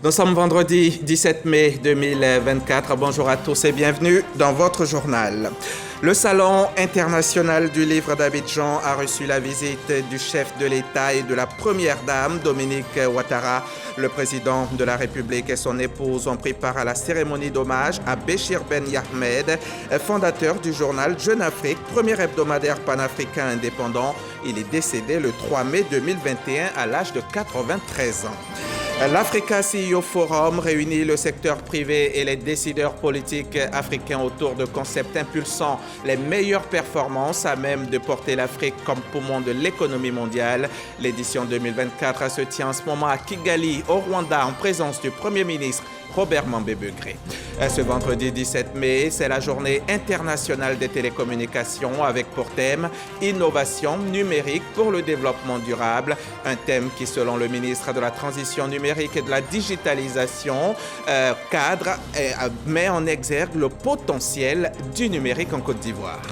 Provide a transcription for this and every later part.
Nous sommes vendredi 17 mai 2024. Bonjour à tous et bienvenue dans votre journal. Le Salon international du livre d'Abidjan a reçu la visite du chef de l'État et de la première dame, Dominique Ouattara. Le président de la République et son épouse ont pris part à la cérémonie d'hommage à Béchir Ben Yahmed, fondateur du journal Jeune Afrique, premier hebdomadaire panafricain indépendant. Il est décédé le 3 mai 2021 à l'âge de 93 ans. L'Africa CEO Forum réunit le secteur privé et les décideurs politiques africains autour de concepts impulsant les meilleures performances à même de porter l'Afrique comme poumon de l'économie mondiale. L'édition 2024 se tient en ce moment à Kigali, au Rwanda, en présence du Premier ministre Robert Mambé-Begré. Ce vendredi 17 mai, c'est la journée internationale des télécommunications avec pour thème « Innovation numérique pour le développement durable », un thème qui, selon le ministre de la Transition numérique et de la digitalisation, cadre et met en exergue le potentiel du numérique en Côte d'Ivoire.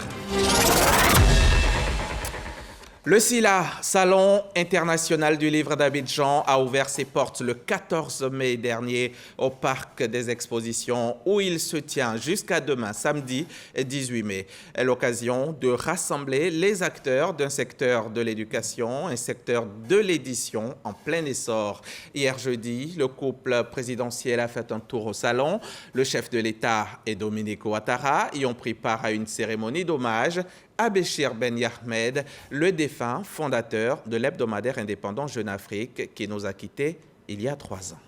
Le SILA, Salon international du livre d'Abidjan, a ouvert ses portes le 14 mai dernier au Parc des Expositions où il se tient jusqu'à demain, samedi 18 mai. L'occasion de rassembler les acteurs d'un secteur de l'éducation, un secteur de l'édition en plein essor. Hier jeudi, le couple présidentiel a fait un tour au salon. Le chef de l'État et Dominique Ouattara y ont pris part à une cérémonie d'hommage à Béchir Ben Yahmed, le défunt fondateur de l'hebdomadaire indépendant Jeune Afrique qui nous a quittés il y a 3 ans.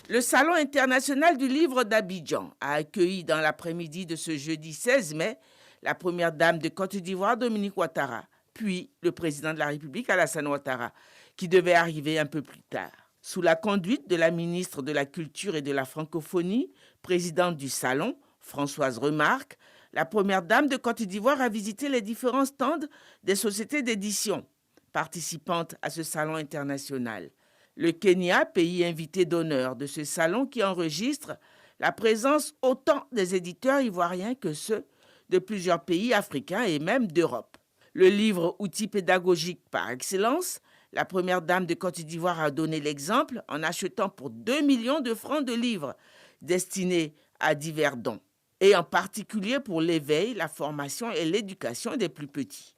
Le Salon international du livre d'Abidjan a accueilli dans l'après-midi de ce jeudi 16 mai la première dame de Côte d'Ivoire, Dominique Ouattara, puis le président de la République, Alassane Ouattara, qui devait arriver un peu plus tard. Sous la conduite de la ministre de la Culture et de la Francophonie, présidente du Salon, Françoise Remarque, la première dame de Côte d'Ivoire a visité les différents stands des sociétés d'édition participantes à ce salon international. Le Kenya, pays invité d'honneur de ce salon qui enregistre la présence autant des éditeurs ivoiriens que ceux de plusieurs pays africains et même d'Europe. Le livre outil pédagogique par excellence, la première dame de Côte d'Ivoire a donné l'exemple en achetant pour 2 millions de francs de livres destinés à divers dons, et en particulier pour l'éveil, la formation et l'éducation des plus petits.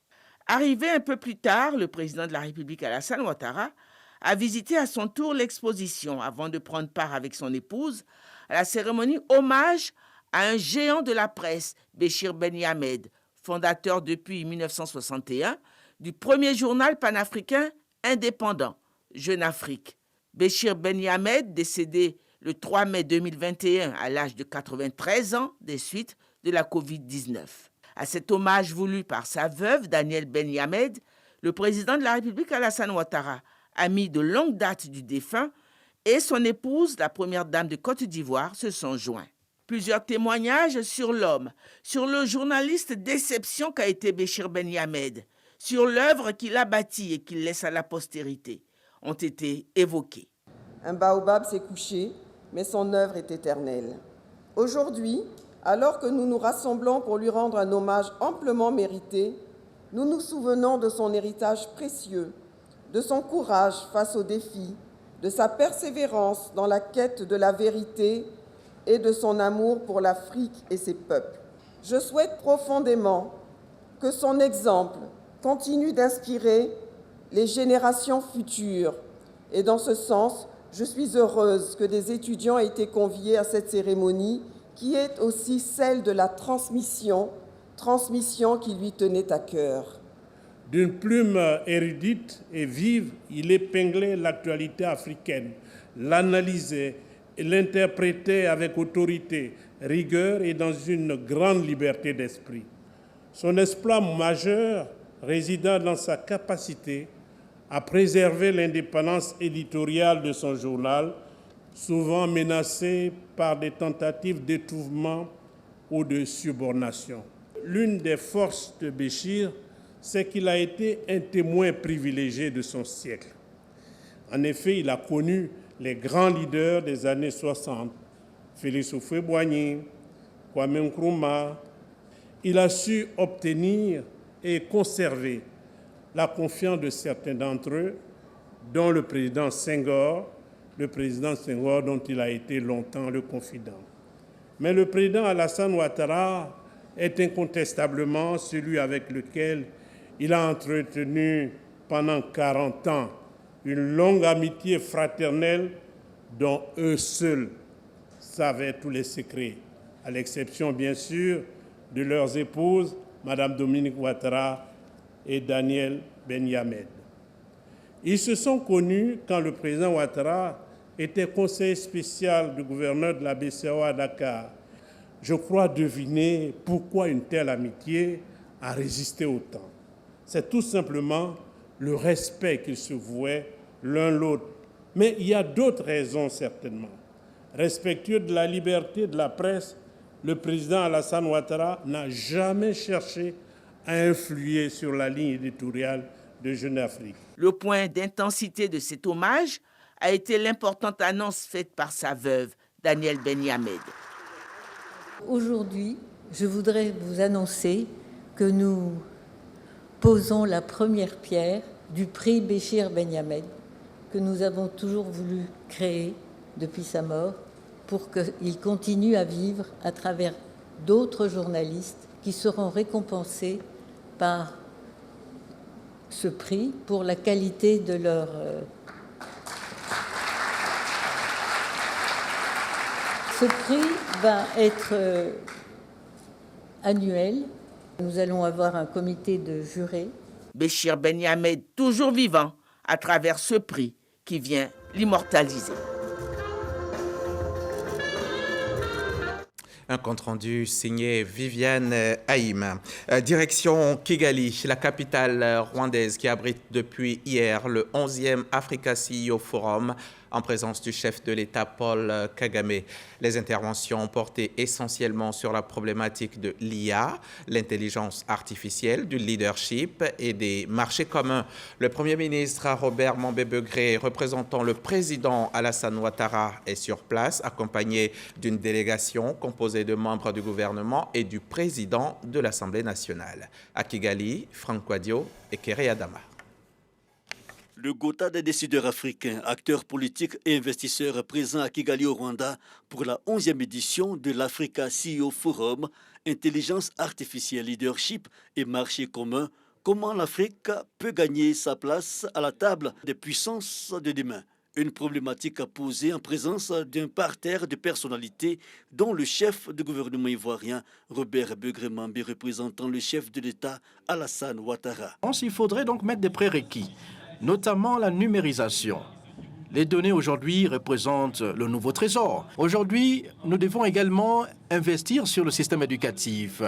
Arrivé un peu plus tard, le président de la République, Alassane Ouattara, a visité à son tour l'exposition avant de prendre part avec son épouse à la cérémonie hommage à un géant de la presse, Béchir Ben Yahmed, fondateur depuis 1961 du premier journal panafricain indépendant, Jeune Afrique. Béchir Ben Yahmed, décédé le 3 mai 2021 à l'âge de 93 ans des suites de la Covid-19. À cet hommage voulu par sa veuve, Danielle Ben Yahmed, le président de la République, Alassane Ouattara, ami de longue date du défunt, et son épouse, la première dame de Côte d'Ivoire, se sont joints. Plusieurs témoignages sur l'homme, sur le journaliste d'exception qu'a été Béchir Ben Yahmed, sur l'œuvre qu'il a bâtie et qu'il laisse à la postérité, ont été évoqués. Un baobab s'est couché, mais son œuvre est éternelle. Aujourd'hui, alors que nous nous rassemblons pour lui rendre un hommage amplement mérité, nous nous souvenons de son héritage précieux, de son courage face aux défis, de sa persévérance dans la quête de la vérité et de son amour pour l'Afrique et ses peuples. Je souhaite profondément que son exemple continue d'inspirer les générations futures et dans ce sens, je suis heureuse que des étudiants aient été conviés à cette cérémonie qui est aussi celle de la transmission qui lui tenait à cœur. D'une plume érudite et vive, il épinglait l'actualité africaine, l'analysait et l'interprétait avec autorité, rigueur et dans une grande liberté d'esprit. Son exploit majeur résidant dans sa capacité à préserver l'indépendance éditoriale de son journal, souvent menacée par des tentatives d'étouffement ou de subornation. L'une des forces de Béchir, c'est qu'il a été un témoin privilégié de son siècle. En effet, il a connu les grands leaders des années 60, Félix Houphouët-Boigny, Kwame Nkrumah. Il a su obtenir et conserver la confiance de certains d'entre eux, dont le président Senghor, le président Senghor, dont il a été longtemps le confident. Mais le président Alassane Ouattara est incontestablement celui avec lequel il a entretenu pendant 40 ans une longue amitié fraternelle dont eux seuls savaient tous les secrets, à l'exception bien sûr de leurs épouses, Mme Dominique Ouattara et Daniel Ben-Yamed. Ils se sont connus quand le président Ouattara était conseiller spécial du gouverneur de la BCEAO à Dakar. Je crois deviner pourquoi une telle amitié a résisté autant. C'est tout simplement le respect qu'ils se vouaient l'un l'autre. Mais il y a d'autres raisons certainement. Respectueux de la liberté de la presse, le président Alassane Ouattara n'a jamais cherché à influer sur la ligne éditoriale de Jeune Afrique. Le point d'intensité de cet hommage a été l'importante annonce faite par sa veuve, Daniel Ben-Yamed. Aujourd'hui, je voudrais vous annoncer que nous posons la première pierre du prix Béchir Ben-Yamed que nous avons toujours voulu créer depuis sa mort pour qu'il continue à vivre à travers d'autres journalistes qui seront récompensés par ce prix pour la qualité de leur... Ce prix va être annuel. Nous allons avoir un comité de jurés. Béchir Ben-Yamed, toujours vivant, à travers ce prix qui vient l'immortaliser. Un compte-rendu signé Viviane Haïm. Direction Kigali, la capitale rwandaise qui abrite depuis hier le 11e Africa CEO Forum en présence du chef de l'État Paul Kagame. Les interventions ont porté essentiellement sur la problématique de l'IA, l'intelligence artificielle, du leadership et des marchés communs. Le Premier ministre Robert Mambébegré, représentant le président Alassane Ouattara, est sur place, accompagné d'une délégation composée de membres du gouvernement et du président de l'Assemblée nationale. À Kigali, Franck Wadio et Kéré Adama. Le Gotha des décideurs africains, acteurs politiques et investisseurs présents à Kigali au Rwanda pour la 11e édition de l'Africa CEO Forum, Intelligence artificielle, leadership et marché commun, comment l'Afrique peut gagner sa place à la table des puissances de demain. Une problématique posée en présence d'un parterre de personnalités dont le chef du gouvernement ivoirien, Robert Begré-Mambé, représentant le chef de l'État, Alassane Ouattara. Il faudrait donc mettre des prérequis, notamment la numérisation. Les données aujourd'hui représentent le nouveau trésor. Aujourd'hui, nous devons également investir sur le système éducatif.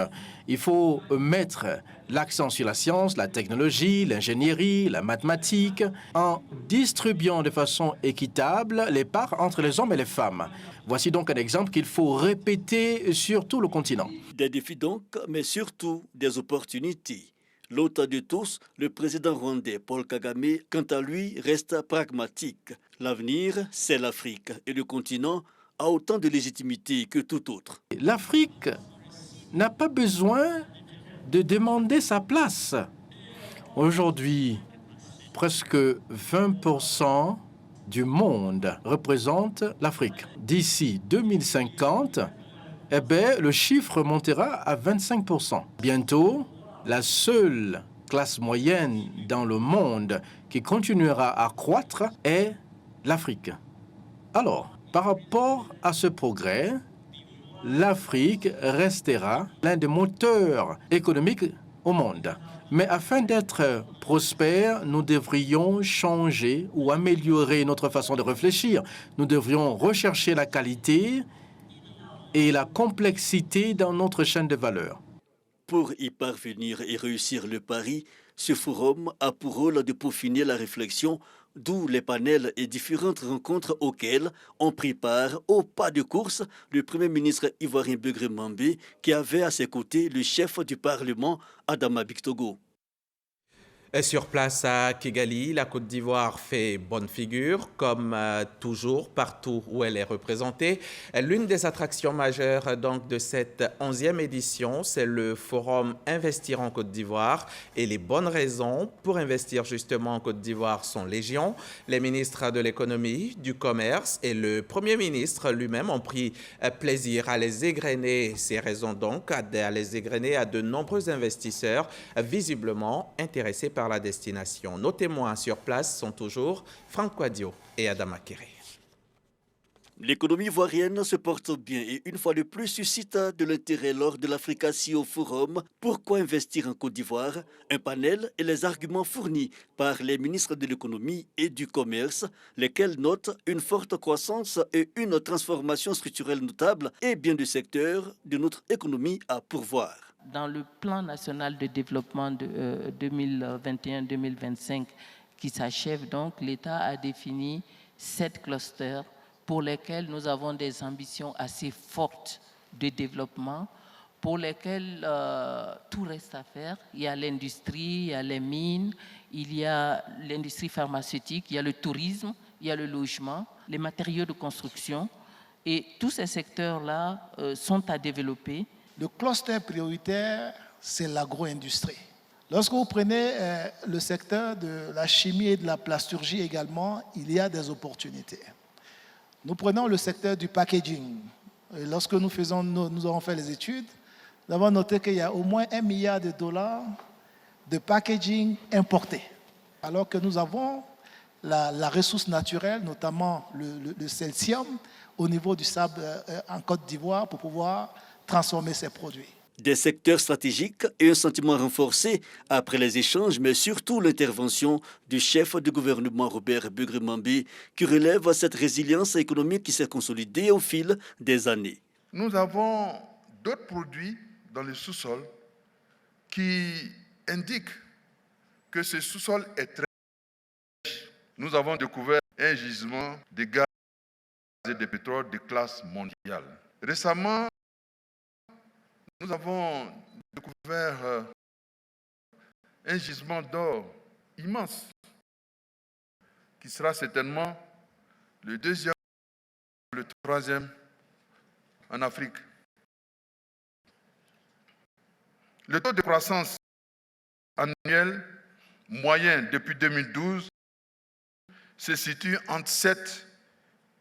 Il faut mettre l'accent sur la science, la technologie, l'ingénierie, la mathématique, en distribuant de façon équitable les parts entre les hommes et les femmes. Voici donc un exemple qu'il faut répéter sur tout le continent. Des défis donc, mais surtout des opportunités. L'hôte de tous, le président rwandais Paul Kagame, quant à lui, reste pragmatique. L'avenir, c'est l'Afrique et le continent a autant de légitimité que tout autre. L'Afrique n'a pas besoin de demander sa place. Aujourd'hui, presque 20% du monde représente l'Afrique. D'ici 2050, le chiffre montera à 25%. Bientôt, la seule classe moyenne dans le monde qui continuera à croître est l'Afrique. Alors, par rapport à ce progrès, l'Afrique restera l'un des moteurs économiques au monde. Mais afin d'être prospère, nous devrions changer ou améliorer notre façon de réfléchir. Nous devrions rechercher la qualité et la complexité dans notre chaîne de valeur. Pour y parvenir et réussir le pari, ce forum a pour rôle de peaufiner la réflexion, d'où les panels et différentes rencontres auxquelles ont pris part au pas de course le Premier ministre ivoirien Begré-Mambé qui avait à ses côtés le chef du Parlement Adama Bictogo. Sur place à Kigali, la Côte d'Ivoire fait bonne figure, comme toujours, partout où elle est représentée. L'une des attractions majeures donc, de cette 11e édition, c'est le forum Investir en Côte d'Ivoire. Et les bonnes raisons pour investir justement en Côte d'Ivoire sont légion. Les ministres de l'économie, du commerce et le Premier ministre lui-même ont pris plaisir à les égrener. Ces raisons donc, à les égrener à de nombreux investisseurs visiblement intéressés par la destination. Nos témoins sur place sont toujours Franck Quadio et Adama Kéré. L'économie ivoirienne se porte bien et une fois de plus suscite de l'intérêt lors de l'Africa CEO Forum. Pourquoi investir en Côte d'Ivoire? Un panel et les arguments fournis par les ministres de l'économie et du commerce, lesquels notent une forte croissance et une transformation structurelle notable et bien du secteur de notre économie à pourvoir. Dans le plan national de développement de 2021-2025 qui s'achève donc, l'État a défini 7 clusters pour lesquels nous avons des ambitions assez fortes de développement, pour lesquels tout reste à faire. Il y a l'industrie, il y a les mines, il y a l'industrie pharmaceutique, il y a le tourisme, il y a le logement, les matériaux de construction. Et tous ces secteurs-là sont à développer. Le cluster prioritaire, c'est l'agro-industrie. Lorsque vous prenez le secteur de la chimie et de la plasturgie également, il y a des opportunités. Nous prenons le secteur du packaging. Et lorsque nous avons fait les études, nous avons noté qu'il y a au moins $1 milliard de packaging importé. Alors que nous avons la ressource naturelle, notamment le calcium, au niveau du sable en Côte d'Ivoire pour pouvoir transformer ces produits. Des secteurs stratégiques et un sentiment renforcé après les échanges, mais surtout l'intervention du chef du gouvernement Robert Begré-Mambé qui relève cette résilience économique qui s'est consolidée au fil des années. Nous avons d'autres produits dans le sous-sol qui indiquent que ce sous-sol est très riche. Nous avons découvert un gisement de gaz et de pétrole de classe mondiale. Récemment, nous avons découvert un gisement d'or immense qui sera certainement le deuxième, le troisième en Afrique. Le taux de croissance annuel moyen depuis 2012 se situe entre 7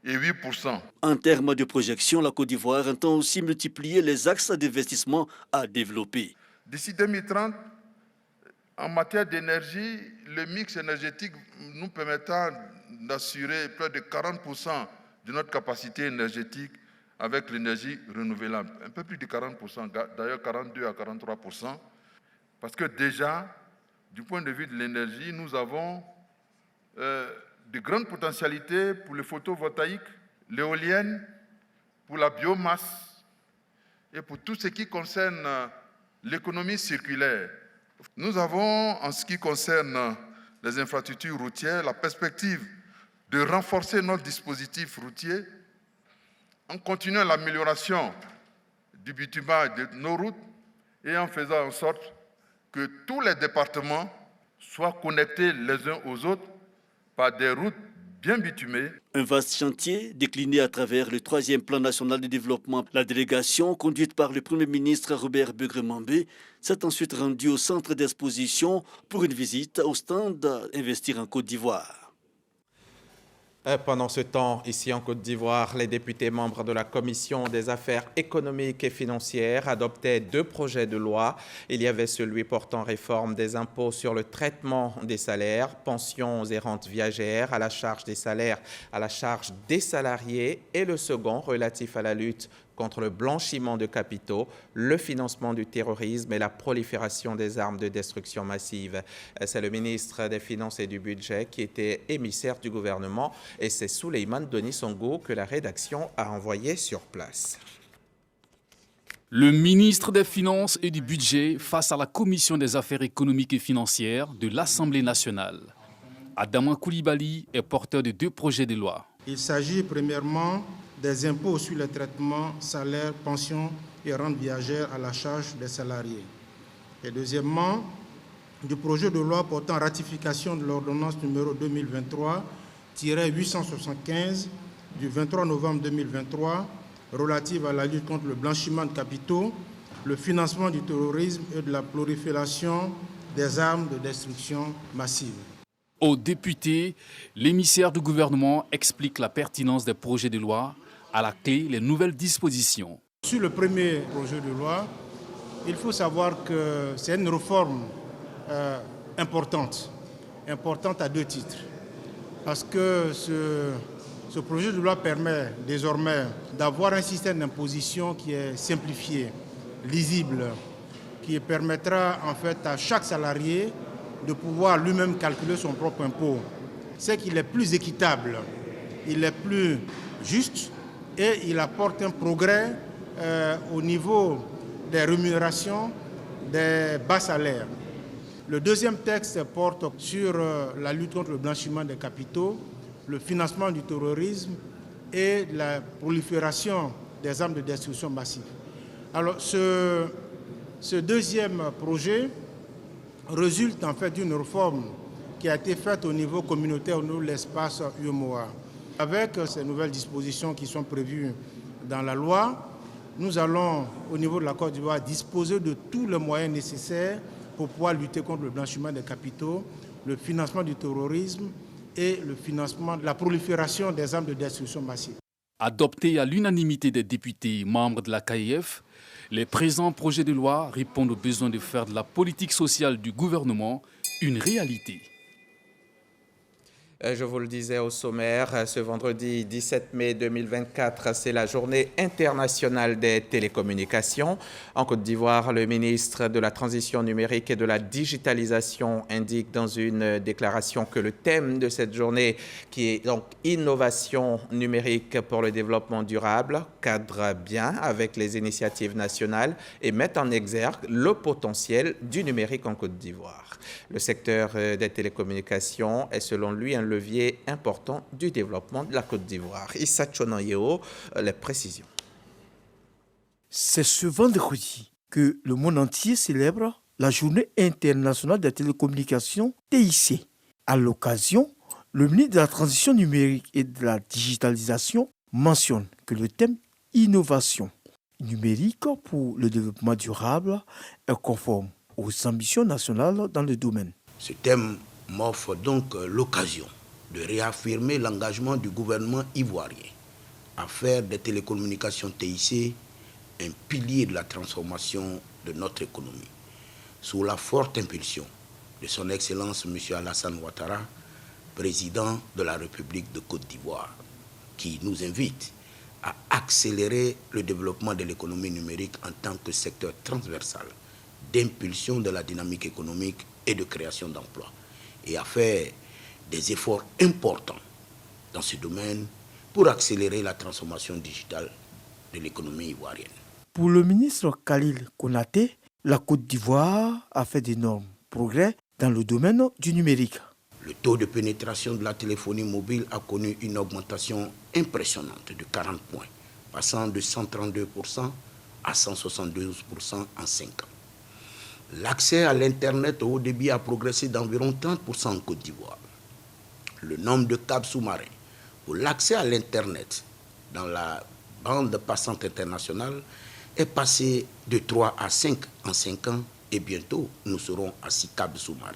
et 8%. En termes de projection, la Côte d'Ivoire entend aussi multiplier les axes d'investissement à développer. D'ici 2030, en matière d'énergie, le mix énergétique nous permettra d'assurer près de 40% de notre capacité énergétique avec l'énergie renouvelable. Un peu plus de 40%, d'ailleurs 42 à 43%. Parce que déjà, du point de vue de l'énergie, nous avons de grandes potentialités pour le photovoltaïque, l'éolienne, pour la biomasse et pour tout ce qui concerne l'économie circulaire. Nous avons, en ce qui concerne les infrastructures routières, la perspective de renforcer notre dispositif routier en continuant l'amélioration du bitumage de nos routes et en faisant en sorte que tous les départements soient connectés les uns aux autres par des routes bien bitumées. Un vaste chantier décliné à travers le 3e plan national de développement. La délégation, conduite par le Premier ministre Robert Begré-Mambé, s'est ensuite rendue au centre d'exposition pour une visite au stand Investir en Côte d'Ivoire. Pendant ce temps, ici en Côte d'Ivoire, les députés membres de la Commission des affaires économiques et financières adoptaient 2 projets de loi. Il y avait celui portant réforme des impôts sur le traitement des salaires, pensions et rentes viagères à la charge des salaires, à la charge des salariés, et le second relatif à la lutte contre le blanchiment de capitaux, le financement du terrorisme et la prolifération des armes de destruction massive. C'est le ministre des Finances et du Budget qui était émissaire du gouvernement et c'est Souleymane Denis-Songo que la rédaction a envoyé sur place. Le ministre des Finances et du Budget face à la Commission des affaires économiques et financières de l'Assemblée nationale. Adama Koulibaly est porteur de 2 projets de loi. Il s'agit premièrement des impôts sur le traitement, salaires, pensions et rentes viagères à la charge des salariés. Et deuxièmement, du projet de loi portant ratification de l'ordonnance numéro 2023-875 du 23 novembre 2023 relative à la lutte contre le blanchiment de capitaux, le financement du terrorisme et de la prolifération des armes de destruction massive. Aux députés, l'émissaire du gouvernement explique la pertinence des projets de loi, à la clé les nouvelles dispositions. Sur le premier projet de loi, il faut savoir que c'est une réforme importante à deux titres. Parce que ce projet de loi permet désormais d'avoir un système d'imposition qui est simplifié, lisible, qui permettra en fait à chaque salarié de pouvoir lui-même calculer son propre impôt. C'est qu'il est plus équitable, il est plus juste et il apporte un progrès au niveau des rémunérations des bas salaires. Le deuxième texte porte sur la lutte contre le blanchiment des capitaux, le financement du terrorisme et la prolifération des armes de destruction massive. Alors ce deuxième projet résulte en fait d'une réforme qui a été faite au niveau communautaire, au niveau de l'espace UEMOA. Avec ces nouvelles dispositions qui sont prévues dans la loi, nous allons, au niveau de la Côte d'Ivoire, disposer de tous les moyens nécessaires pour pouvoir lutter contre le blanchiment des capitaux, le financement du terrorisme et le financement de la prolifération des armes de destruction massive. Adopté à l'unanimité des députés membres de la CAIF, les présents projets de loi répondent aux besoins de faire de la politique sociale du gouvernement une réalité. Je vous le disais au sommaire, ce vendredi 17 mai 2024, c'est la journée internationale des télécommunications. En Côte d'Ivoire, le ministre de la Transition numérique et de la digitalisation indique dans une déclaration que le thème de cette journée, qui est donc innovation numérique pour le développement durable, cadre bien avec les initiatives nationales et met en exergue le potentiel du numérique en Côte d'Ivoire. Le secteur des télécommunications est selon lui un levier important du développement de la Côte d'Ivoire. Issa Tchonayeo, les précisions. C'est ce vendredi que le monde entier célèbre la Journée internationale des télécommunications TIC. À l'occasion, le ministre de la Transition numérique et de la digitalisation mentionne que le thème innovation numérique pour le développement durable est conforme aux ambitions nationales dans le domaine. Ce thème m'offre donc l'occasion de réaffirmer l'engagement du gouvernement ivoirien à faire des télécommunications TIC un pilier de la transformation de notre économie, sous la forte impulsion de son Excellence M. Alassane Ouattara, président de la République de Côte d'Ivoire, qui nous invite à accélérer le développement de l'économie numérique en tant que secteur transversal d'impulsion de la dynamique économique et de création d'emplois, et à faire des efforts importants dans ce domaine pour accélérer la transformation digitale de l'économie ivoirienne. Pour le ministre Khalil Konaté, la Côte d'Ivoire a fait d'énormes progrès dans le domaine du numérique. Le taux de pénétration de la téléphonie mobile a connu une augmentation impressionnante de 40 points, passant de 132% à 172% en 5 ans. L'accès à l'Internet au haut débit a progressé d'environ 30% en Côte d'Ivoire. Le nombre de câbles sous-marins pour l'accès à l'Internet dans la bande passante internationale est passé de 3 à 5 en 5 ans et bientôt nous serons à 6 câbles sous-marins,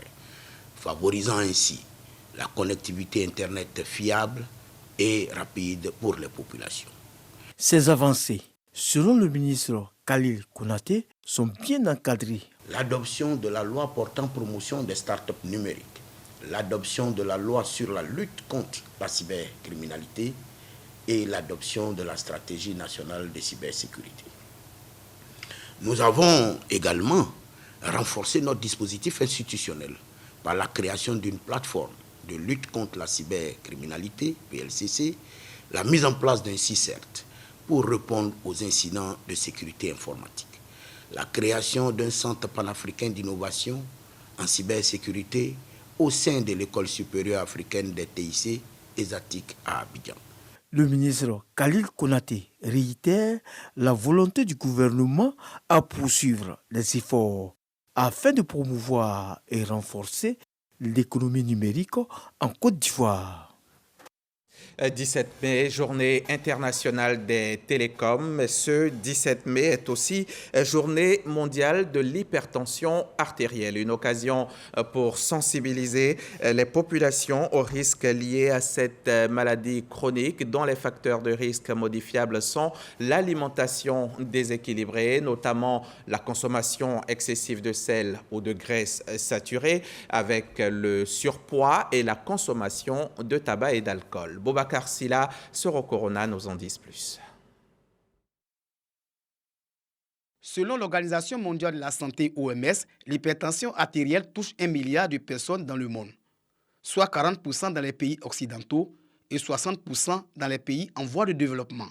favorisant ainsi la connectivité Internet fiable et rapide pour les populations. Ces avancées, selon le ministre Khalil Konaté, sont bien encadrées. L'adoption de la loi portant promotion des startups numériques, l'adoption de la loi sur la lutte contre la cybercriminalité et l'adoption de la stratégie nationale de cybersécurité. Nous avons également renforcé notre dispositif institutionnel par la création d'une plateforme de lutte contre la cybercriminalité, PLCC, la mise en place d'un CICERT pour répondre aux incidents de sécurité informatique, la création d'un centre panafricain d'innovation en cybersécurité au sein de l'École supérieure africaine des TIC ESATIC à Abidjan. Le ministre Khalil Konaté réitère la volonté du gouvernement à poursuivre les efforts afin de promouvoir et renforcer l'économie numérique en Côte d'Ivoire. 17 mai, journée internationale des télécoms. Ce 17 mai est aussi journée mondiale de l'hypertension artérielle. Une occasion pour sensibiliser les populations aux risques liés à cette maladie chronique dont les facteurs de risque modifiables sont l'alimentation déséquilibrée, notamment la consommation excessive de sel ou de graisses saturées avec le surpoids et la consommation de tabac et d'alcool. Boubacar Silla sur Au Corona nous en disent plus. Selon l'Organisation mondiale de la santé OMS, l'hypertension artérielle touche 1 milliard de personnes dans le monde, soit 40% dans les pays occidentaux et 60% dans les pays en voie de développement.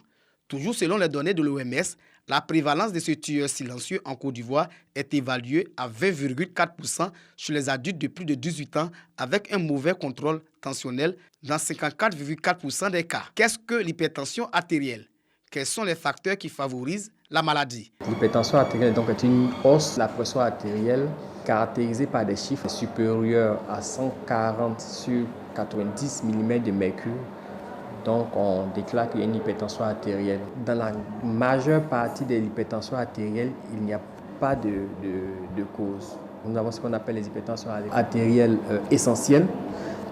Toujours selon les données de l'OMS, la prévalence de ce tueur silencieux en Côte d'Ivoire est évaluée à 20,4% chez les adultes de plus de 18 ans avec un mauvais contrôle tensionnel dans 54,4% des cas. Qu'est-ce que l'hypertension artérielle? Quels sont les facteurs qui favorisent la maladie? L'hypertension artérielle donc, est une hausse de la pression artérielle caractérisée par des chiffres supérieurs à 140 sur 90 mm de mercure. Donc, on déclare qu'il y a une hypertension artérielle. Dans la majeure partie de l'hypertension artérielle, il n'y a pas de cause. Nous avons ce qu'on appelle les hypertensions artérielles essentielles.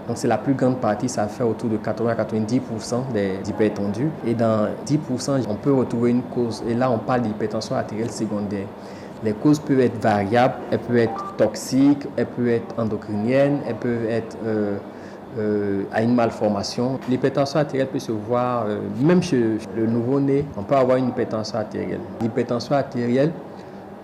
Donc, c'est la plus grande partie, ça fait autour de 80-90% des hypertendus. Et dans 10%, on peut retrouver une cause. Et là, on parle d'hypertension artérielle secondaire. Les causes peuvent être variables, elles peuvent être toxiques, elles peuvent être endocriniennes, elles peuvent être à une malformation. L'hypertension artérielle peut se voir, même chez le nouveau-né, on peut avoir une hypertension artérielle. L'hypertension artérielle,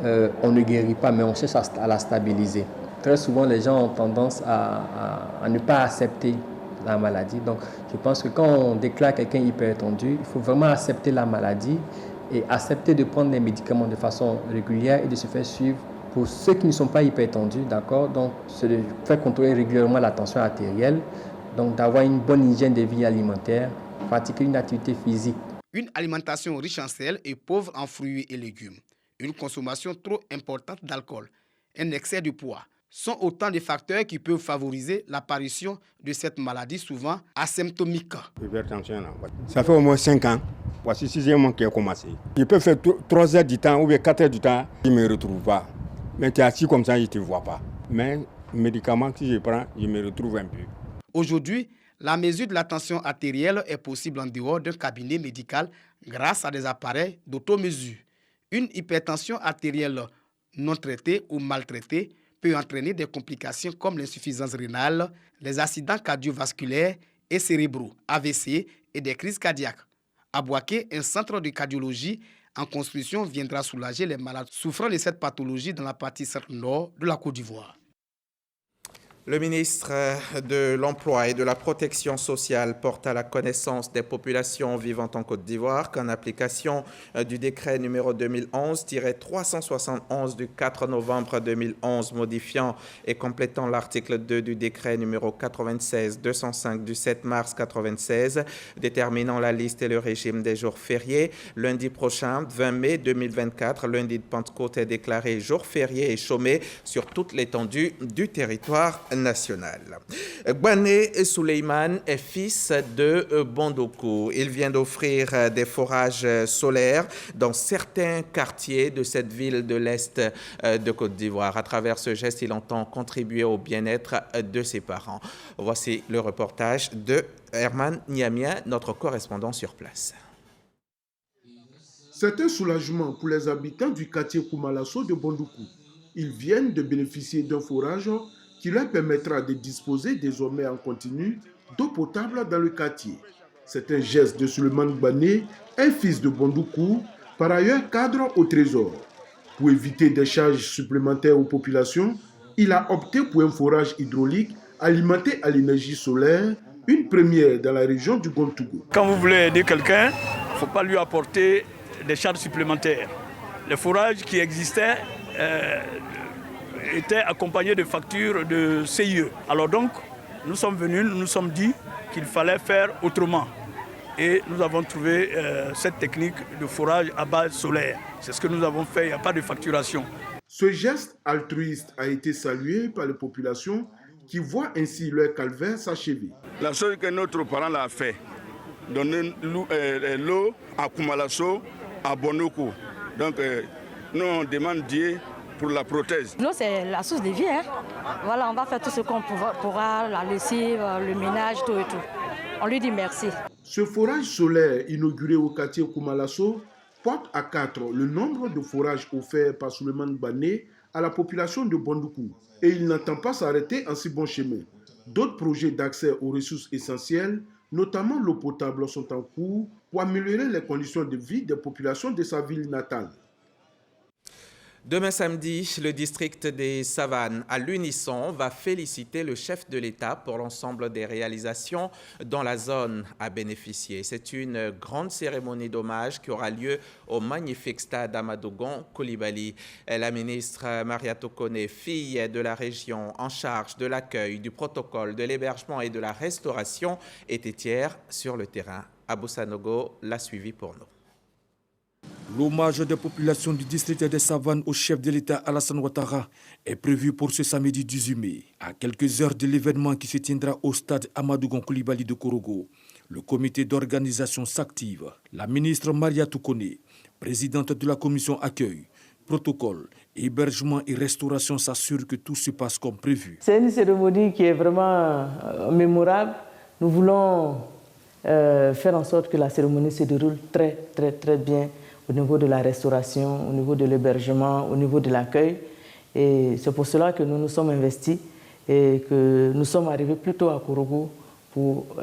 on ne guérit pas, mais on cherche à la stabiliser. Très souvent, les gens ont tendance à ne pas accepter la maladie. Donc, je pense que quand on déclare quelqu'un hypertendu, il faut vraiment accepter la maladie et accepter de prendre les médicaments de façon régulière et de se faire suivre. Pour ceux qui ne sont pas hypertendus, d'accord, donc c'est de faire contrôler régulièrement la tension artérielle, donc d'avoir une bonne hygiène de vie alimentaire, pratiquer une activité physique. Une alimentation riche en sel et pauvre en fruits et légumes, une consommation trop importante d'alcool, un excès de poids, sont autant de facteurs qui peuvent favoriser l'apparition de cette maladie souvent asymptomique. L'hypertension, ça fait au moins 5 ans. Voici 6e mois qui a commencé. Je peux faire 3 heures du temps ou bien 4 heures du temps, je ne me retrouve pas. Mais tu es assis comme ça, je ne te vois pas. Mais médicaments que je prends, je me retrouve un peu. Aujourd'hui, la mesure de la tension artérielle est possible en dehors d'un cabinet médical grâce à des appareils d'automesure. Une hypertension artérielle non traitée ou maltraitée peut entraîner des complications comme l'insuffisance rénale, les accidents cardiovasculaires et cérébraux, AVC et des crises cardiaques. À Bouaké, un centre de cardiologie en construction viendra soulager les malades souffrant de cette pathologie dans la partie centre-nord de la Côte d'Ivoire. Le ministre de l'Emploi et de la Protection sociale porte à la connaissance des populations vivant en Côte d'Ivoire qu'en application du décret numéro 2011-371 du 4 novembre 2011 modifiant et complétant l'article 2 du décret numéro 96-205 du 7 mars 96 déterminant la liste et le régime des jours fériés, lundi prochain, 20 mai 2024, lundi de Pentecôte est déclaré jour férié et chômé sur toute l'étendue du territoire national. Gbané Souleymane est fils de Bondoukou. Il vient d'offrir des forages solaires dans certains quartiers de cette ville de l'Est de Côte d'Ivoire. À travers ce geste, il entend contribuer au bien-être de ses parents. Voici le reportage de Herman Niamia, notre correspondant sur place. C'est un soulagement pour les habitants du quartier Koumalasso de Bondoukou. Ils viennent de bénéficier d'un forage qui leur permettra de disposer désormais en continu d'eau potable dans le quartier. C'est un geste de Souleymane Gbané, un fils de Bondoukou, par ailleurs cadre au Trésor. Pour éviter des charges supplémentaires aux populations, il a opté pour un forage hydraulique alimenté à l'énergie solaire, une première dans la région du Gontougou. Quand vous voulez aider quelqu'un, il ne faut pas lui apporter des charges supplémentaires. Les forages qui existaient était accompagné de factures de CIE. Alors donc, nous sommes venus, nous nous sommes dit qu'il fallait faire autrement. Et nous avons trouvé cette technique de forage à base solaire. C'est ce que nous avons fait, il n'y a pas de facturation. Ce geste altruiste a été salué par les populations qui voient ainsi leur calvaire s'achever. La chose que notre parent a fait, donner l'eau à Koumalasso, à Bonoko. Donc, nous, on demande Dieu pour la prothèse. L'eau, c'est la source de vie. Hein. Voilà, on va faire tout ce qu'on pourra, la lessive, le ménage, tout et tout. On lui dit merci. Ce forage solaire inauguré au quartier Koumalasso porte à 4 le nombre de forages offerts par Souleymane Bané à la population de Bondoukou. Et il n'entend pas s'arrêter en si bon chemin. D'autres projets d'accès aux ressources essentielles, notamment l'eau potable, sont en cours pour améliorer les conditions de vie des populations de sa ville natale. Demain samedi, le district des Savanes, à l'unisson, va féliciter le chef de l'État pour l'ensemble des réalisations dont la zone a bénéficié. C'est une grande cérémonie d'hommage qui aura lieu au magnifique stade Amadougon Coulibaly. La ministre Mariatou Koné, fille de la région en charge de l'accueil, du protocole, de l'hébergement et de la restauration, était hier sur le terrain. Abou Sanogo l'a suivi pour nous. L'hommage des populations du district des Savanes au chef de l'État Alassane Ouattara est prévu pour ce samedi 18 mai. À quelques heures de l'événement qui se tiendra au stade Amadougon Coulibaly de Korogo, le comité d'organisation s'active. La ministre Mariatou Koné, présidente de la commission accueil, protocole, hébergement et restauration s'assure que tout se passe comme prévu. C'est une cérémonie qui est vraiment mémorable. Nous voulons faire en sorte que la cérémonie se déroule très bien au niveau de la restauration, au niveau de l'hébergement, au niveau de l'accueil. Et c'est pour cela que nous nous sommes investis et que nous sommes arrivés plus tôt à Korogo pour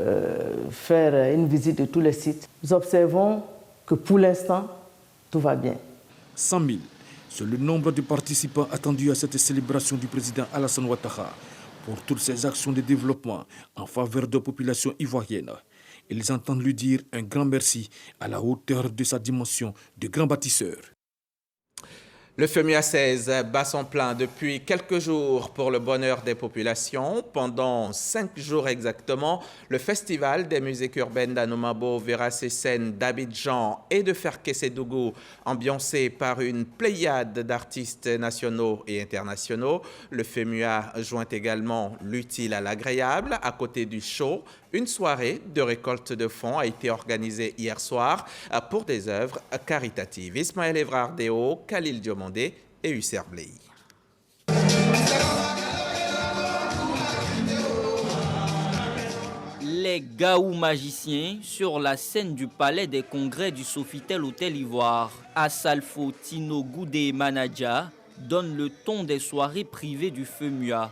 faire une visite de tous les sites. Nous observons que pour l'instant, tout va bien. 100 000, c'est le nombre de participants attendus à cette célébration du président Alassane Ouattara pour toutes ces actions de développement en faveur de la population ivoirienne. Ils entendent lui dire un grand merci à la hauteur de sa dimension de grand bâtisseur. Le FEMUA 16 bat son plein depuis quelques jours pour le bonheur des populations. Pendant 5 jours exactement, le Festival des musiques urbaines d'Anomabo verra ses scènes d'Abidjan et de Ferkessédougou ambiancées par une pléiade d'artistes nationaux et internationaux. Le FEMUA joint également l'utile à l'agréable. À côté du show, une soirée de récolte de fonds a été organisée hier soir pour des œuvres caritatives. Ismaël Evrardéo, Khalil Diomandé et Husser Bley. Les Gaou magiciens sur la scène du palais des congrès du Sofitel Hôtel Ivoire. Assalfo Tino Goudé Manadja donne le ton des soirées privées du FEMUA.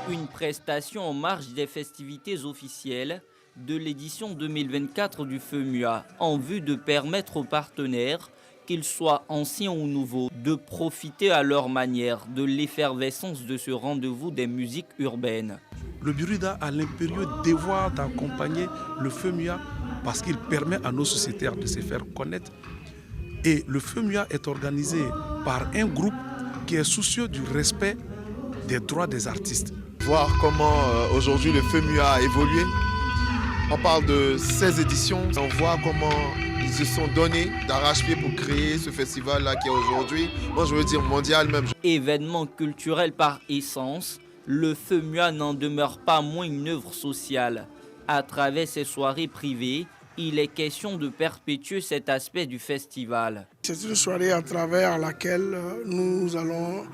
Une prestation en marge des festivités officielles de l'édition 2024 du FEMUA en vue de permettre aux partenaires, qu'ils soient anciens ou nouveaux, de profiter à leur manière de l'effervescence de ce rendez-vous des musiques urbaines. Le Burida a l'impérieux devoir d'accompagner le FEMUA parce qu'il permet à nos sociétaires de se faire connaître. Et le FEMUA est organisé par un groupe qui est soucieux du respect des droits des artistes. Voir comment aujourd'hui le FEMUA a évolué. On parle de 16 éditions. On voit comment ils se sont donnés d'arrache-pied pour créer ce festival-là qui est aujourd'hui, moi je veux dire mondial même. Événement culturel par essence, le FEMUA n'en demeure pas moins une œuvre sociale. À travers ses soirées privées, il est question de perpétuer cet aspect du festival. C'est une soirée à travers laquelle nous allons,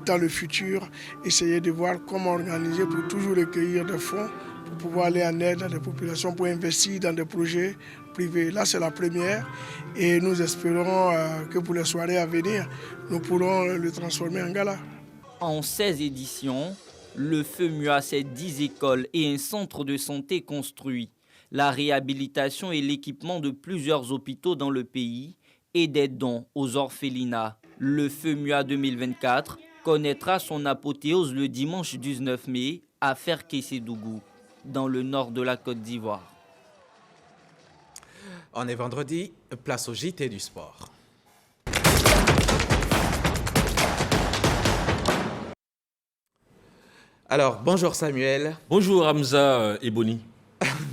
dans le futur, essayer de voir comment organiser pour toujours recueillir des fonds, pour pouvoir aller en aide à des populations, pour investir dans des projets privés. Là, c'est la première et nous espérons que pour les soirées à venir, nous pourrons le transformer en gala. En 16 éditions, le FEMUA, c'est 10 écoles et un centre de santé construit, la réhabilitation et l'équipement de plusieurs hôpitaux dans le pays et des dons aux orphelinats. Le FEMUA 2024 connaîtra son apothéose le dimanche 19 mai à Ferkessédougou, dans le nord de la Côte d'Ivoire. On est vendredi, place au JT du sport. Alors, bonjour Samuel. Bonjour Hamza et Boni.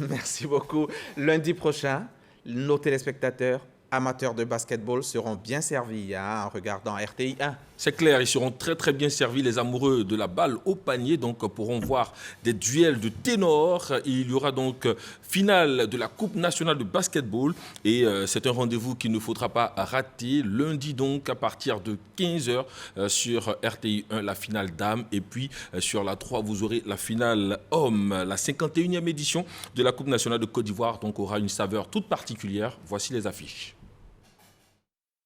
Merci beaucoup. Lundi prochain, nos téléspectateurs amateurs de basketball seront bien servis en regardant RTI 1. C'est clair, ils seront très très bien servis. Les amoureux de la balle au panier donc pourront voir des duels de ténors. Il y aura donc finale de la Coupe nationale de basketball et c'est un rendez-vous qu'il ne faudra pas rater. Lundi donc à partir de 15h sur RTI 1 la finale dames et puis sur la 3 vous aurez la finale hommes. La 51e édition de la Coupe nationale de Côte d'Ivoire donc aura une saveur toute particulière. Voici les affiches.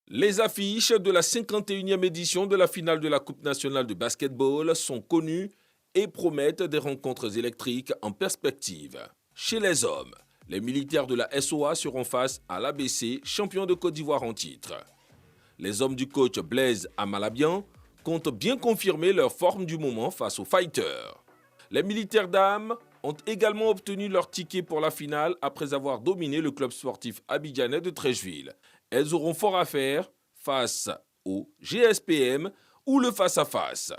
Les affiches de la 51e édition de la finale de la Coupe nationale de basketball sont connues et promettent des rencontres électriques en perspective. Chez les hommes, les militaires de la SOA seront face à l'ABC, champion de Côte d'Ivoire en titre. Les hommes du coach Blaise Amalabian comptent bien confirmer leur forme du moment face aux fighters. Les militaires dames ont également obtenu leur ticket pour la finale après avoir dominé le club sportif abidjanais de Treichville. Elles auront fort à faire face au GSPM ou le face-à-face.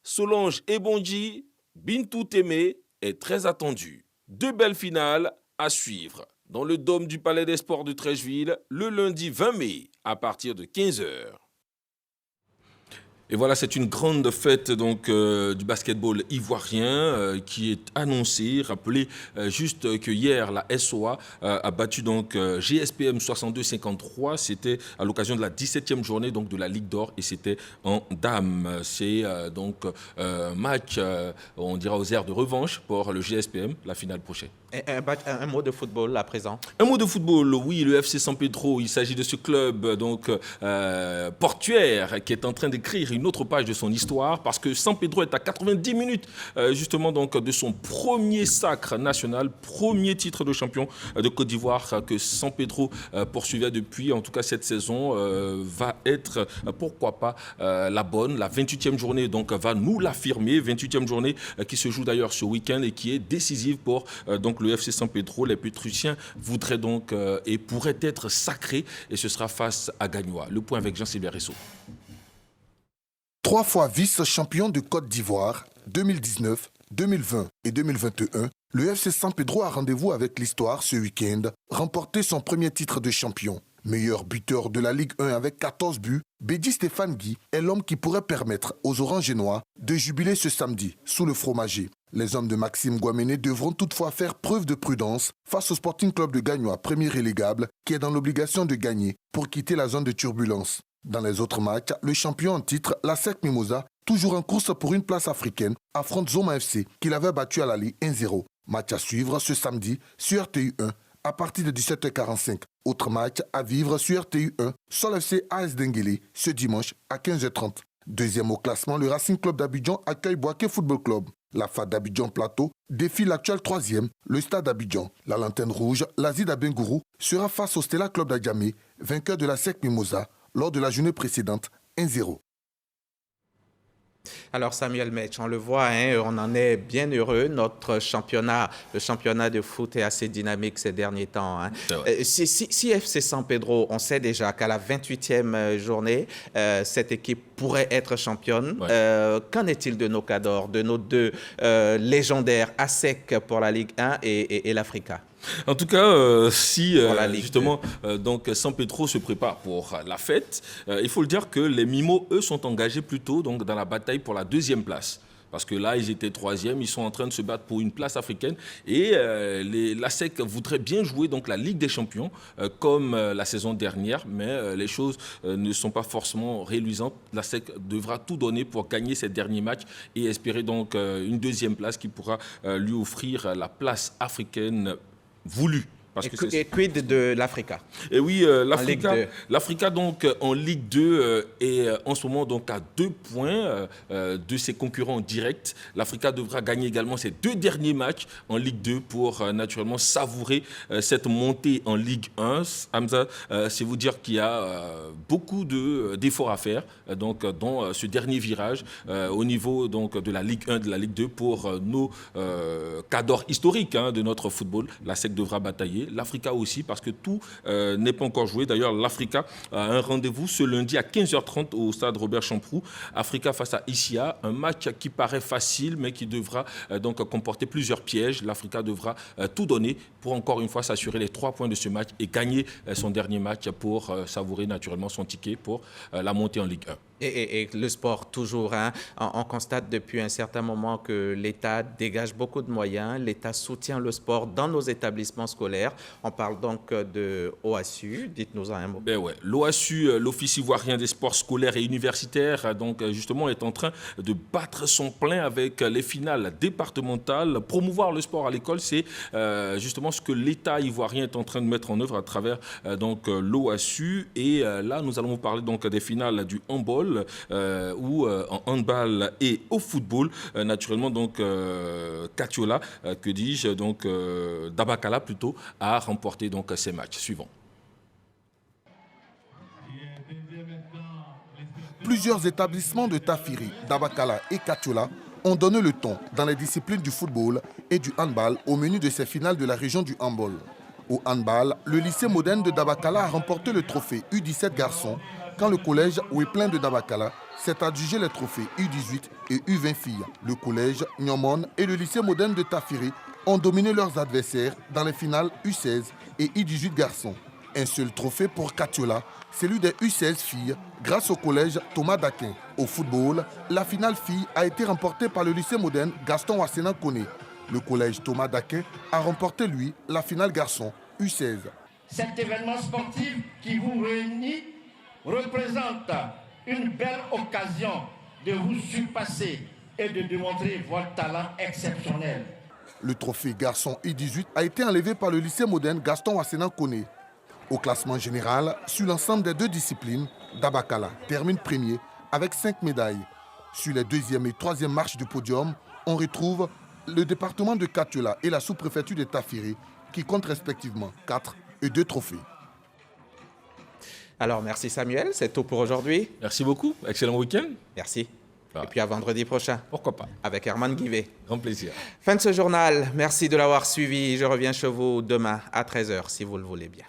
Solange Ebonji, Bintou Témé est très attendue. 2 belles finales à suivre dans le dôme du Palais des Sports de Treichville le lundi 20 mai à partir de 15h. Et voilà, c'est une grande fête donc, du basketball ivoirien qui est annoncée. Rappelez juste que hier, la SOA a battu donc, GSPM 62-53. C'était à l'occasion de la 17e journée donc, de la Ligue d'Or et c'était en dames. C'est donc un match, on dira aux airs de revanche pour le GSPM, la finale prochaine. Un mot de football à présent. Un mot de football, oui, le FC San Pedro. Il s'agit de ce club donc, portuaire qui est en train d'écrire une autre page de son histoire parce que San Pedro est à 90 minutes justement donc, de son premier sacre national, premier titre de champion de Côte d'Ivoire que San Pedro poursuivait depuis. En tout cas, cette saison va être, pourquoi pas, la bonne. La 28e journée donc, va nous l'affirmer. 28e journée qui se joue d'ailleurs ce week-end et qui est décisive pour donc, le FC San Pedro. Les Pétrusiens voudraient donc et pourraient être sacrés et ce sera face à Gagnoa. Le point avec Jean-Sébastien Resso. 3 fois vice-champion de Côte d'Ivoire, 2019, 2020 et 2021, le FC San Pedro a rendez-vous avec l'histoire ce week-end, remporté son premier titre de champion. Meilleur buteur de la Ligue 1 avec 14 buts, Bédi Stéphane Guy est l'homme qui pourrait permettre aux Orangenois de jubiler ce samedi sous le fromager. Les hommes de Maxime Guaméné devront toutefois faire preuve de prudence face au Sporting Club de Gagnoa, premier relégable, qui est dans l'obligation de gagner pour quitter la zone de turbulence. Dans les autres matchs, le champion en titre, la SEC Mimosa, toujours en course pour une place africaine, affronte Zoma FC, qu'il avait battu à la Ligue 1-0. Match à suivre ce samedi sur RTU 1 à partir de 17h45. Autre match à vivre sur RTU 1, Sol FC AS Denguélé, ce dimanche à 15h30. Deuxième au classement, le Racing Club d'Abidjan accueille Boaké Football Club. La FAD d'Abidjan Plateau défie l'actuel 3e, le Stade d'Abidjan. La Lanterne Rouge, l'Azid Abengourou, sera face au Stella Club d'Adjamé, vainqueur de la SEC Mimosa, lors de la journée précédente, 1-0. Alors Samuel Metch, on le voit, on en est bien heureux. Notre championnat, le championnat de foot est assez dynamique ces derniers temps. Si FC San Pedro, on sait déjà qu'à la 28e journée, cette équipe pourrait être championne. Qu'en est-il de nos cadors, de nos deux légendaires ASEC pour la Ligue 1 et l'Africa? En tout cas, si justement donc San Pedro se prépare pour la fête, il faut le dire que les Mimos, eux, sont engagés plutôt donc, dans la bataille pour la 2e place. Parce que là, ils étaient 3e, ils sont en train de se battre pour une place africaine. Et l'ASEC voudrait bien jouer donc, la Ligue des Champions, comme la saison dernière, mais les choses ne sont pas forcément réluisantes. L'ASEC devra tout donner pour gagner ces derniers matchs et espérer donc une 2e place qui pourra lui offrir la place africaine voulu. Parce et quid de l'Africa? Et oui, l'Africa donc en Ligue 2 est en ce moment donc à 2 points de ses concurrents directs. L'Africa devra gagner également ses 2 derniers matchs en Ligue 2 pour naturellement savourer cette montée en Ligue 1. Hamza, c'est vous dire qu'il y a beaucoup d'efforts à faire donc dans ce dernier virage au niveau donc de la Ligue 1, de la Ligue 2 pour nos cadors historiques de notre football. La SEC devra batailler. gagner, l'Africa aussi, parce que tout n'est pas encore joué. D'ailleurs, l'Africa a un rendez-vous ce lundi à 15h30 au stade Robert Champroux. Africa face à Issia, un match qui paraît facile, mais qui devra donc comporter plusieurs pièges. L'Africa devra tout donner pour encore une fois s'assurer les 3 points de ce match et gagner son dernier match pour savourer naturellement son ticket pour la montée en Ligue 1. Et le sport, toujours, hein, on constate depuis un certain moment que l'État dégage beaucoup de moyens, l'État soutient le sport dans nos établissements scolaires. On parle donc de OASU, dites-nous un mot. Ben ouais. L'OASU, l'Office ivoirien des sports scolaires et universitaires, donc justement est en train de battre son plein avec les finales départementales. Promouvoir le sport à l'école, c'est justement ce que l'État ivoirien est en train de mettre en œuvre à travers donc l'OASU. Et là, nous allons vous parler donc des finales du handball, ou en handball et au football. Naturellement, donc, Katiola, que dis-je, donc Dabakala plutôt, a remporté donc ces matchs suivants. Plusieurs établissements de Tafiri, Dabakala et Katiola ont donné le ton dans les disciplines du football et du handball au menu de ces finales de la région du handball. Au handball, le lycée moderne de Dabakala a remporté le trophée U17 garçons, quand le collège Ouéplin de Dabakala s'est adjugé les trophées U18 et U20 filles. Le collège Nyomon et le lycée moderne de Tafiri ont dominé leurs adversaires dans les finales U16 et U18 garçons. Un seul trophée pour Katiola, celui des U16 filles, grâce au collège Thomas d'Aquin. Au football, la finale filles a été remportée par le lycée moderne Gaston Wassenan Koné. Le collège Thomas d'Aquin a remporté, lui, la finale garçon U16. Cet événement sportif qui vous réunit représente une belle occasion de vous surpasser et de démontrer votre talent exceptionnel. Le trophée garçon U18 a été enlevé par le lycée moderne Gaston Wassenan Koné. Au classement général, sur l'ensemble des 2 disciplines, Dabakala termine premier avec 5 médailles. Sur les 2e et 3e marches du podium, on retrouve le département de Katiola et la sous-préfecture de Tafiri qui comptent respectivement 4 et 2 trophées. Alors, merci Samuel, c'est tout pour aujourd'hui. Merci beaucoup, excellent week-end. Merci. Et puis à vendredi prochain. Pourquoi pas. Avec Herman Guivet. Grand plaisir. Fin de ce journal, merci de l'avoir suivi. Je reviens chez vous demain à 13h si vous le voulez bien.